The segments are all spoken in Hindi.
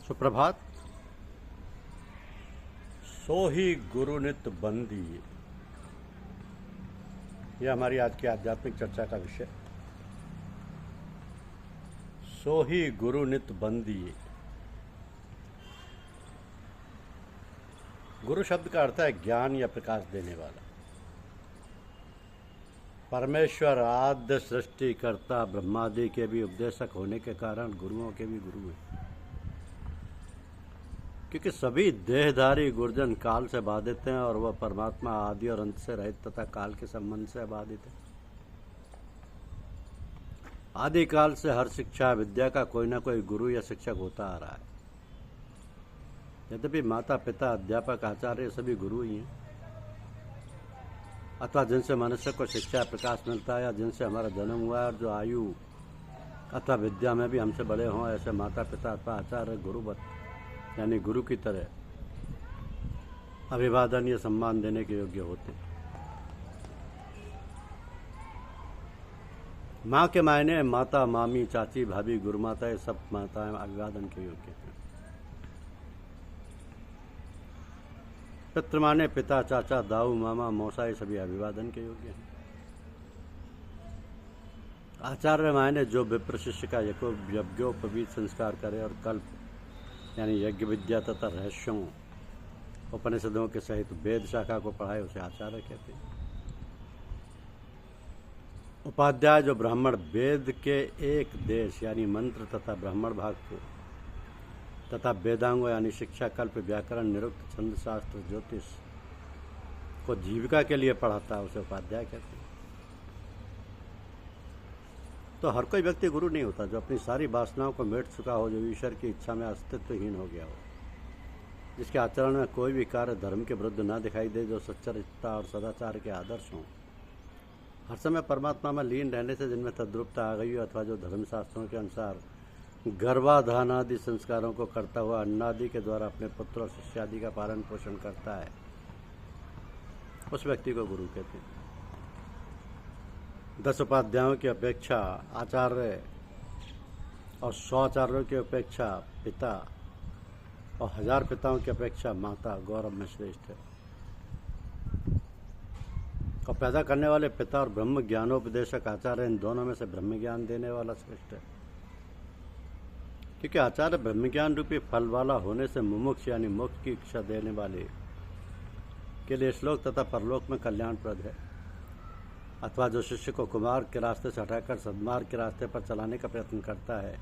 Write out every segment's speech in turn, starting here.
सुप्रभात। सो ही गुरु नित बंदी, यह हमारी आज की आध्यात्मिक चर्चा का विषय। सो ही गुरु नित बंदी। गुरु शब्द का अर्थ है ज्ञान या प्रकाश देने वाला। परमेश्वर आद्य सृष्टिकर्ता ब्रह्मादि के भी उपदेशक होने के कारण गुरुओं के भी गुरु हैं, क्योंकि सभी देहधारी गुरुजन काल से बाधित हैं और वह परमात्मा आदि और अंत से रहित तथा काल के संबंध से बाधित है। आदि काल से हर शिक्षा विद्या का कोई ना कोई गुरु या शिक्षक होता आ रहा है। यद्यपि माता पिता अध्यापक आचार्य सभी गुरु ही हैं, अथवा जिनसे मनुष्य को शिक्षा प्रकाश मिलता है या जिनसे हमारा जन्म हुआ है और जो आयु अथवा विद्या में भी हमसे बड़े हों, ऐसे माता पिता अथवा आचार्य गुरुवत यानी गुरु की तरह अभिवादन या सम्मान देने के योग्य होते हैं। माँ के मायने माता, मामी, चाची, भाभी, गुरु माता, ये सब माताएं अभिवादन के योग्य हैं। पितृ माने पिता, चाचा, दाऊ, मामा, मौसा, ये सभी अभिवादन के योग्य हैं। आचार्य मायने जो विप्र शिष्य का यज्ञोपवीत संस्कार करे और कल्प यानी यज्ञ विद्या तथा रहस्यों उपनिषदों के सहित वेद शाखा को पढ़ाए, उसे आचार्य कहते हैं। उपाध्याय जो ब्राह्मण वेद के एक देश यानी मंत्र तथा ब्राह्मण भाग को तथा वेदांगों यानी शिक्षा, कल्प, व्याकरण, निरुक्त, छंद, शास्त्र, ज्योतिष को जीविका के लिए पढ़ाता है, उसे उपाध्याय कहते हैं। तो हर कोई व्यक्ति गुरु नहीं होता जो अपनी सारी वासनाओं को मिट चुका हो, जो ईश्वर की इच्छा में अस्तित्वहीन हो गया हो, जिसके आचरण में कोई भी कार्य धर्म के विरुद्ध न दिखाई दे, जो सच्चरित्रता और सदाचार के आदर्श हों, हर समय परमात्मा में लीन रहने से जिनमें तद्रुपता आ गई हो, अथवा जो धर्मशास्त्रों के अनुसार गर्भाधान आदि संस्कारों को करता हुआ अन्नादि के द्वारा अपने पुत्र और शिष्य आदि का पालन पोषण करता है, उस व्यक्ति को गुरु कहते हैं। 10 उपाध्यायों की अपेक्षा आचार्य और 100 आचार्यों की अपेक्षा पिता और 1000 पिताओं की अपेक्षा माता गौरव में श्रेष्ठ है। और पैदा करने वाले पिता और ब्रह्म ज्ञानोपदेशक आचार्य, इन दोनों में से ब्रह्म ज्ञान देने वाला श्रेष्ठ है, क्योंकि आचार्य ब्रह्म ज्ञान रूपी फल वाला होने से मुमुक्ष यानी मोक्ष की इच्छा देने वाले के लिए श्लोक तथा परलोक में कल्याणप्रद है, अथवा जो शिष्य को कुमार के रास्ते से हटाकर सद्मार्ग के रास्ते पर चलाने का प्रयत्न करता है,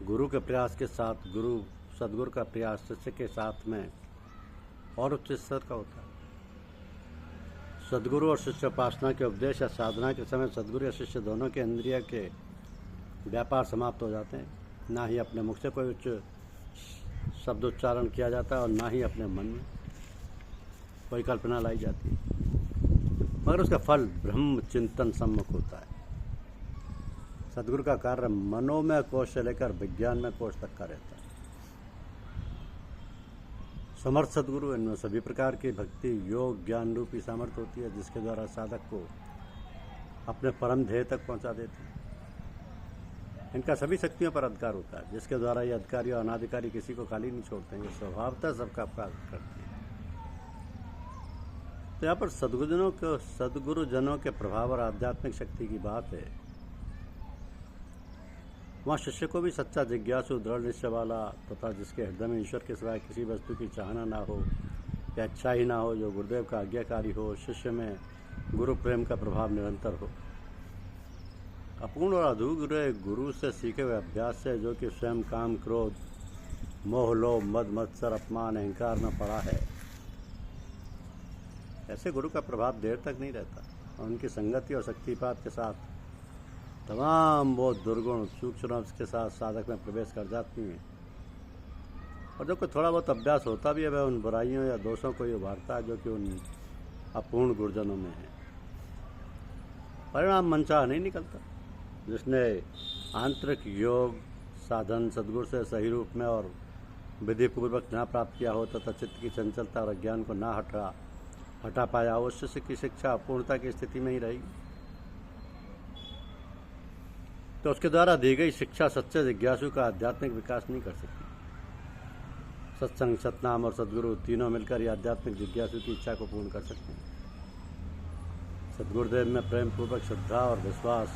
गुरु के प्रयास के साथ सद्गुरु का प्रयास शिष्य के साथ में और उच्च स्तर का होता है। सद्गुरु और शिष्य उपासना के उपदेश या साधना के समय सद्गुरु या शिष्य दोनों के इंद्रिय के व्यापार समाप्त हो जाते हैं। ना ही अपने मुख से कोई उच्च शब्दोच्चारण किया जाता है और ना ही अपने मन में कोई कल्पना लाई जाती है, मगर उसका फल ब्रह्म चिंतन सम्मुख होता है। सद्गुरु का कार्य मनोमय कोश से लेकर विज्ञान में कोश तक का रहता है। समर्थ सद्गुरु, इनमें सभी प्रकार की भक्ति, योग, ज्ञान रूपी सामर्थ्य होती है, जिसके द्वारा साधक को अपने परम ध्येय तक पहुंचा देते हैं। इनका सभी शक्तियों पर अधिकार होता है, जिसके द्वारा ये अधिकारी और अनाधिकारी किसी को खाली नहीं छोड़ते हैं, ये स्वभावतः सबका अपराध करते हैं। तो यहाँ पर सद्गुरुजनों के प्रभाव और आध्यात्मिक शक्ति की बात है। वहाँ शिष्य को भी सच्चा जिज्ञासु, दृढ़ निश्चय वाला तथा जिसके हृदय में ईश्वर के सिवाय किसी वस्तु की चाहना ना हो या इच्छा ही ना हो, जो गुरुदेव का आज्ञाकारी हो, शिष्य में गुरु प्रेम का प्रभाव निरंतर हो, अपूर्ण और अधूरे गुरु से सीखे हुए अभ्यास से, जो कि स्वयं काम, क्रोध, मोह, लोभ, मद, मत्सर, अपमान, अहंकार में पड़ा है, ऐसे गुरु का प्रभाव देर तक नहीं रहता और उनकी संगति और शक्तिपात के साथ तमाम वो दुर्गुण सूक्ष्म के साथ साधक में प्रवेश कर जाती हैं। और जो कोई थोड़ा बहुत अभ्यास होता भी है, वह उन बुराइयों या दोषों को ही उभारता है जो कि उन अपूर्ण गुरुजनों में है। परिणाम मनचाहा नहीं निकलता। जिसने आंतरिक योग साधन सद्गुरु से सही रूप में और विधि पूर्वक ना प्राप्त किया हो तथा चित्त की चंचलता और अज्ञान को ना हटा पाया, उस शिष्य की शिक्षा अपूर्णता की स्थिति में ही रहेगी। तो उसके द्वारा दी गई शिक्षा सच्चे जिज्ञासु का आध्यात्मिक विकास नहीं कर सकती। सत्संग, सतनाम और सदगुरु तीनों मिलकर ये आध्यात्मिक जिज्ञासु की इच्छा को पूर्ण कर सकते हैं। सदगुरुदेव में प्रेम पूर्वक श्रद्धा और विश्वास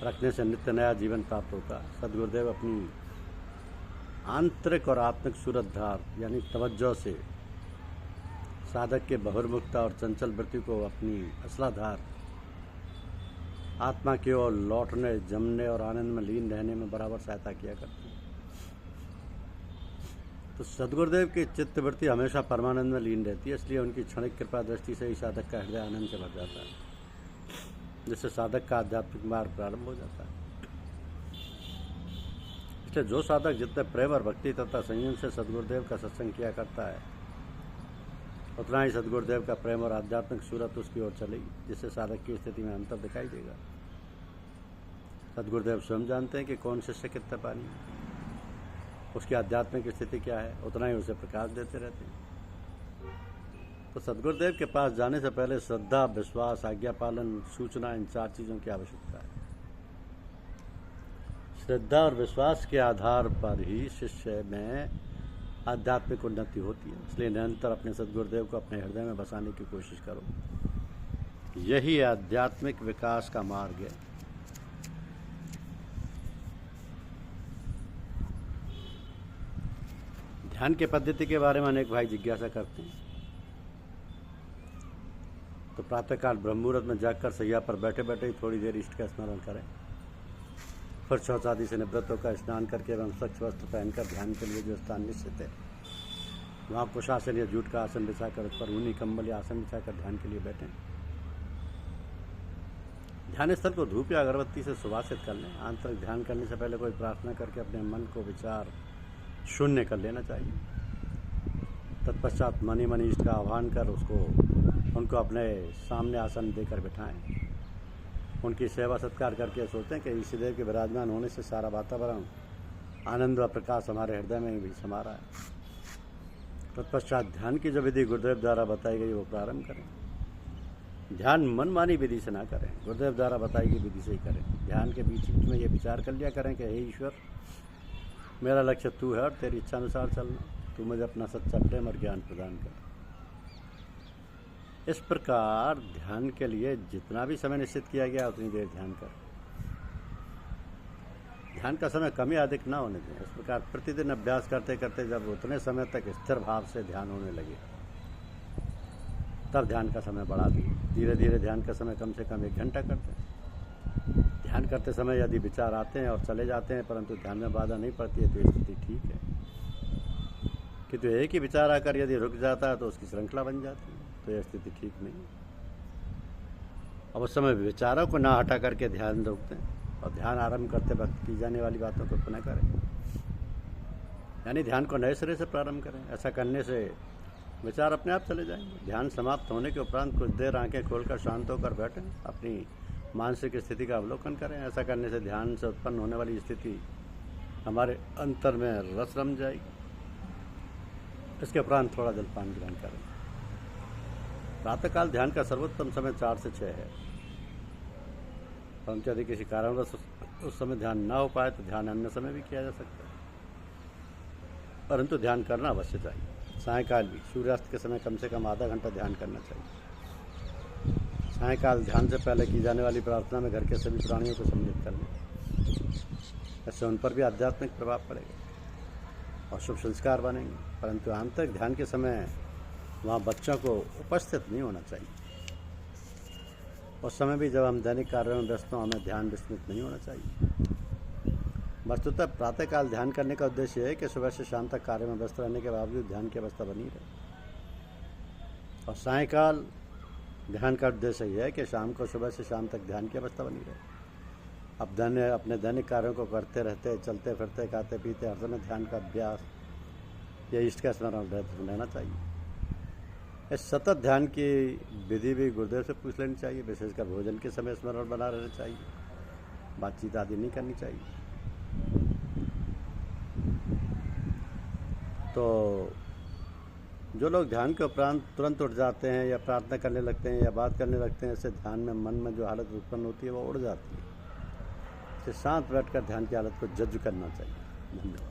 रखने से नित्य नया जीवन प्राप्त होता है। सदगुरुदेव अपनी आंतरिक और आत्मिक सूरतधार यानी तवज्जो से साधक के बहिर्मुखता और चंचल वृत्ति को अपनी असलाधार आत्मा की ओर लौटने, जमने और आनंद में लीन रहने में बराबर सहायता किया करते हैं। तो सदगुरुदेव की चित्तवृत्ति हमेशा परमानंद में लीन रहती है, इसलिए उनकी क्षणिक कृपा दृष्टि से ही साधक का हृदय आनंद से भर जाता है, जिससे साधक का आध्यात्मिक मार्ग प्रारंभ हो जाता है। इसलिए जो साधक जितने प्रेम और भक्ति तथा संयम से सदगुरुदेव का सत्संग किया करता है, उतना ही सदगुरुदेव का प्रेम और आध्यात्मिक सूरत उसकी ओर चलेगी, जिससे साधक की स्थिति में अंतर दिखाई देगा। सदगुरुदेव स्वयं जानते हैं कि कौन शिष्य कितना पानी, उसकी आध्यात्मिक स्थिति क्या है, उतना ही उसे प्रकाश देते रहते हैं। तो सदगुरुदेव के पास जाने से पहले श्रद्धा, विश्वास, आज्ञा पालन, सूचना, इन 4 चीज़ों की आवश्यकता है। श्रद्धा और विश्वास के आधार पर ही शिष्य में आध्यात्मिक उन्नति होती है। इसलिए निरंतर अपने सदगुरुदेव को अपने हृदय में बसाने की कोशिश करो। यही आध्यात्मिक विकास का मार्ग है। ध्यान की पद्धति के बारे में अनेक भाई जिज्ञासा करते हैं। तो प्रातःकाल ब्रह्म मुहूर्त में जागकर सैया पर बैठे बैठे ही थोड़ी देर इष्ट का स्मरण करें। फिर शौच आदि से निवृत्त होकर स्नान करके एवं स्वच्छ वस्त्र पहनकर ध्यान के लिए जो स्थान निश्चित है वहाँ कुशासन या जूट का आसन बिछाकर उस पर ऊनी कंबल या आसन बिछाकर ध्यान के लिए बैठें। ध्यान स्थल को धूप या अगरबत्ती से सुवासित कर लें। आंतरिक ध्यान करने से पहले कोई प्रार्थना करके अपने मन को विचार शून्य कर लेना चाहिए। तत्पश्चात मनी मनी इष्ट का आह्वान कर उनको अपने सामने आसन देकर बिठाएं। उनकी सेवा सत्कार करके सोचते हैं कि ईष्टदेव के विराजमान होने से सारा वातावरण आनंद व प्रकाश हमारे हृदय में भी समा रहा है। तत्पश्चात ध्यान की जो विधि गुरुदेव द्वारा बताई गई वो प्रारंभ करें। ध्यान मनमानी विधि से ना करें, गुरुदेव द्वारा बताई गई विधि से ही करें। ध्यान के बीच में ये विचार कर लिया करें कि हे ईश्वर, मेरा लक्ष्य तू है और तेरी इच्छा अनुसार चलना, तू मुझे अपना सच्चा प्रेम और ज्ञान प्रदान कर। इस प्रकार ध्यान के लिए जितना भी समय निश्चित किया गया उतनी देर ध्यान कर। ध्यान का समय कम या अधिक ना होने दें। इस प्रकार प्रतिदिन अभ्यास करते करते जब उतने समय तक स्थिर भाव से ध्यान होने लगे तब ध्यान का समय बढ़ा दिए। धीरे धीरे ध्यान का समय कम से कम 1 घंटा करते हैं। ध्यान करते समय यदि विचार आते हैं और चले जाते हैं परंतु ध्यान में बाधा नहीं पड़ती है तो स्थिति ठीक है, किंतु एक ही विचार आकर यदि रुक जाता है तो उसकी श्रृंखला बन जाती है, तो यह स्थिति ठीक नहीं। अब उस समय विचारों को ना हटा करके ध्यान रोकते हैं और ध्यान आरंभ करते वक्त की जाने वाली बातों को पुनः करें, यानी ध्यान को नए सिरे से प्रारंभ करें। ऐसा करने से विचार अपने आप चले जाएंगे। ध्यान समाप्त होने के उपरांत कुछ देर आंखें खोलकर शांत होकर बैठें, अपनी मानसिक स्थिति का अवलोकन करें। ऐसा करने से ध्यान से उत्पन्न होने वाली स्थिति हमारे अंतर में रस रम जाएगी। इसके उपरांत थोड़ा जलपान ग्रहण करें। प्रातःकाल ध्यान का सर्वोत्तम समय 4 से 6 है, परंतु यदि किसी कारणवश उस समय ध्यान ना हो पाए तो ध्यान अन्य समय भी किया जा सकता है, परंतु ध्यान करना अवश्य चाहिए। सायंकाल भी सूर्यास्त के समय कम से कम आधा घंटा ध्यान करना चाहिए। सायंकाल ध्यान से पहले की जाने वाली प्रार्थना में घर के सभी प्राणियों को सम्मिलित कर लें। इससे उन पर भी आध्यात्मिक प्रभाव पड़ेगा और शुभ संस्कार बनेंगे। परंतु आंतरिक ध्यान के समय वहाँ बच्चों को उपस्थित नहीं होना चाहिए। उस समय भी जब हम दैनिक कार्यों में व्यस्त हों हमें ध्यान विस्मृत नहीं होना चाहिए। वस्तुतः प्रातःकाल ध्यान करने का उद्देश्य है कि सुबह से शाम तक कार्य में व्यस्त रहने के बावजूद ध्यान की अवस्था बनी रहे, और सायंकाल ध्यान का उद्देश्य यह है कि शाम को सुबह से शाम तक ध्यान की अवस्था बनी रहे। अब अपने दैनिक कार्यों को करते रहते, चलते फिरते, खाते पीते हर समय ध्यान का अभ्यास या इष्ट का स्मरण रहना चाहिए। इस सतत ध्यान की विधि भी गुरुदेव से पूछ लेनी चाहिए। विशेषकर भोजन के समय स्मरण बना रहना चाहिए, बातचीत आदि नहीं करनी चाहिए। तो जो लोग ध्यान के उपरांत तुरंत उठ जाते हैं या प्रार्थना करने लगते हैं या बात करने लगते हैं, इससे ध्यान में मन में जो हालत उत्पन्न होती है वो उड़ जाती है। इससे शांत बैठकर ध्यान की हालत को जज करना चाहिए। धन्यवाद।